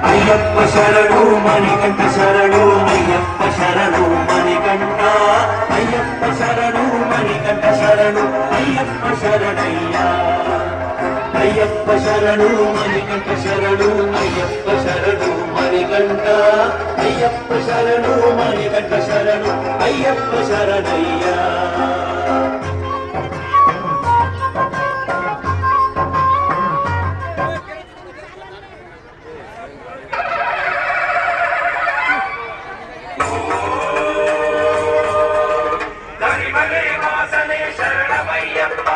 ಅಯ್ಯಪ್ಪ ಶರಣು ಮಣಿಕಂಠ ಶರಣು ಅಯ್ಯಪ್ಪ ಶರಣು ಮಣಿಕಂಠ ಅಯ್ಯಪ್ಪ ಶರಣು ಮಣಿಕಂಠ ಶರಣು ಅಯ್ಯಪ್ಪ ಶರಣಯ್ಯ ಅಯ್ಯಪ್ಪ ಶರಣು ಮಣಿಕಂಠ ಶರಣು ಅಯ್ಯಪ್ಪ ಶರಣು ಮಣಿಕಂಠ ಅಯ್ಯಪ್ಪ ಶರಣು ಮಣಿಕಂಠ ಶರಣು ಅಯ್ಯಪ್ಪ ಶರಣಯ್ಯ ಶರಣಮಯ್ಯಪ್ಪ